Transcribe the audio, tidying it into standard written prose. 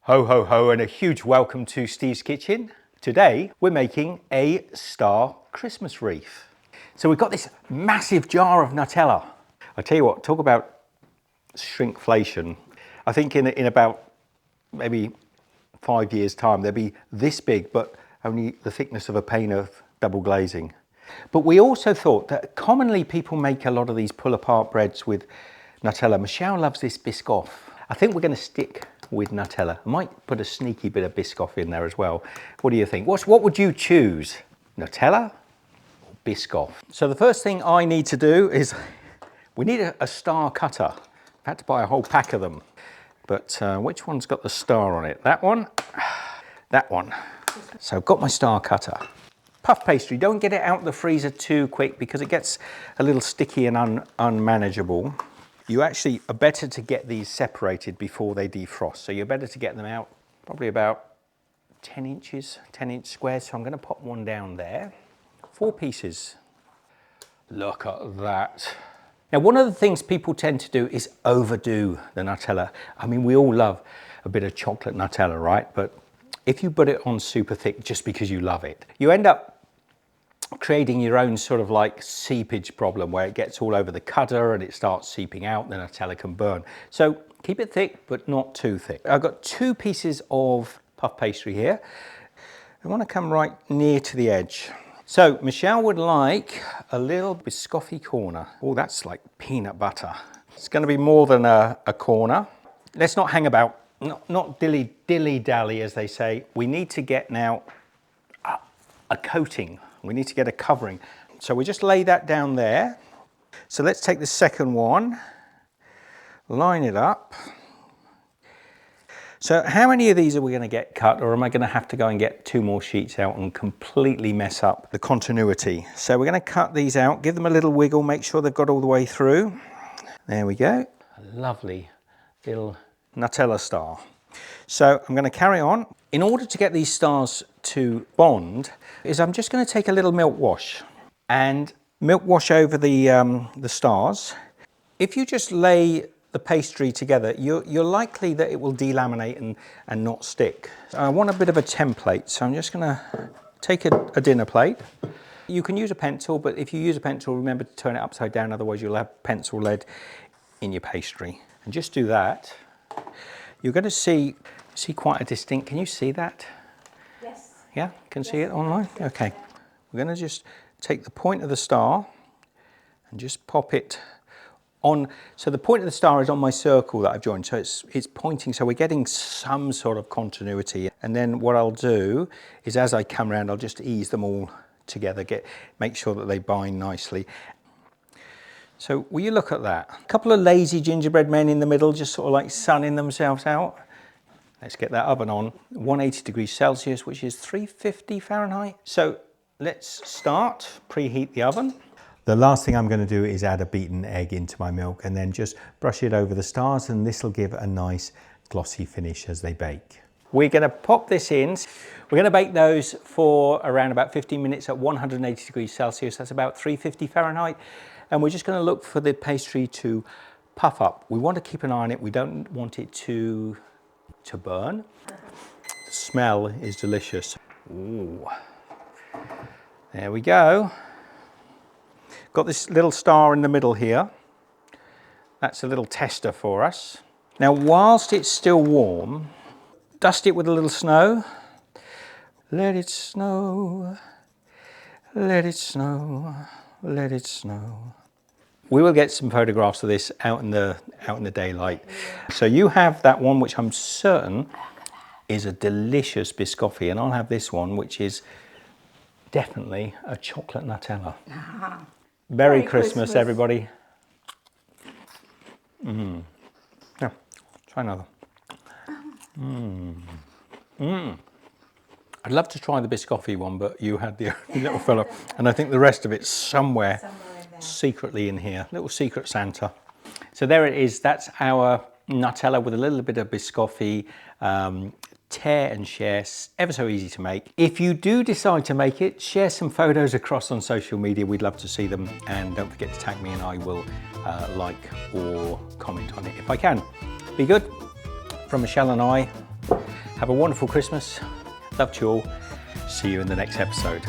Ho, ho, ho, and a huge welcome to Steve's Kitchen. Today, we're making a star Christmas wreath. So we've got this massive jar of Nutella. I tell you what, talk about shrinkflation. I think in about maybe 5 years' time, they'll be this big, but only the thickness of a pane of double glazing. But we also thought that commonly people make a lot of these pull-apart breads with Nutella. Michele loves this Biscoff. I think we're going to stick with Nutella. I might put a sneaky bit of Biscoff in there as well. What do you think? What would you choose? Nutella or Biscoff? So the first thing I need to do is, we need a star cutter. I've had to buy a whole pack of them. But which one's got the star on it? That one? That one. So I've got my star cutter. Puff pastry, don't get it out of the freezer too quick because it gets a little sticky and unmanageable. You actually are better to get these separated before they defrost. So you're better to get them out probably about 10 inches, 10-inch squares. So I'm going to pop one down there. 4 pieces. Look at that. Now, one of the things people tend to do is overdo the Nutella. I mean, we all love a bit of chocolate Nutella, right? But if you put it on super thick just because you love it, you end up creating your own sort of like seepage problem where it gets all over the cutter and it starts seeping out, the Nutella can burn. So keep it thick, but not too thick. I've got 2 pieces of puff pastry here. I want to come right near to the edge. So Michele would like a little Biscoffy corner. Oh, that's like peanut butter. It's going to be more than a corner. Let's not hang about, not dilly-dally as they say. We need to get now a coating. We need to get a covering. So we just lay that down there. So let's take the second one, line it up. So how many of these are we going to get cut, or am I going to have to go and get 2 more sheets out and completely mess up the continuity? So we're going to cut these out, give them a little wiggle, make sure they've got all the way through. There we go. A lovely little Nutella star. So I'm going to carry on. In order to get these stars to bond, I'm just going to take a little milk wash and milk wash over the stars. If you just lay the pastry together, you're likely that it will delaminate and not stick. I want a bit of a template, so I'm just going to take a dinner plate. You can use a pencil, but if you use a pencil, remember to turn it upside down, otherwise you'll have pencil lead in your pastry. And just do that. You're going to see quite a distinct, can you see that? Yes. Yeah, can see it online? Okay. We're going to just take the point of the star and just pop it on. So the point of the star is on my circle that I've joined. So it's pointing, so we're getting some sort of continuity. And then what I'll do is as I come around, I'll just ease them all together, make sure that they bind nicely. So will you look at that? A couple of lazy gingerbread men in the middle, just sort of like sunning themselves out. Let's get that oven on, 180 degrees Celsius, which is 350 Fahrenheit. So let's start, preheat the oven. The last thing I'm going to do is add a beaten egg into my milk and then just brush it over the stars, and this will give a nice glossy finish as they bake. We're going to pop this in. We're going to bake those for around about 15 minutes at 180 degrees Celsius. That's about 350 Fahrenheit. And we're just going to look for the pastry to puff up. We want to keep an eye on it. We don't want it to burn. The smell is delicious. Ooh. There we go. Got this little star in the middle here. That's a little tester for us. Now, whilst it's still warm, dust it with a little snow. Let it snow, let it snow, let it snow. We will get some photographs of this out in the daylight. So you have that one, which I'm certain is a delicious Biscoffy, and I'll have this one, which is definitely a chocolate Nutella. Merry Christmas, everybody. Yeah, try another. I'd love to try the Biscoffy one, but you had the only little fella, and I think the rest of it's somewhere secretly in here, little secret Santa. So there it is. That's our Nutella with a little bit of Biscoffy. Tear and share, ever so easy to make. If you do decide to make it, share some photos across on social media. We'd love to see them, and don't forget to tag me and I will like or comment on it if I can. Be good. From Michele and I, Have a wonderful Christmas. Love to you all. See you in the next episode.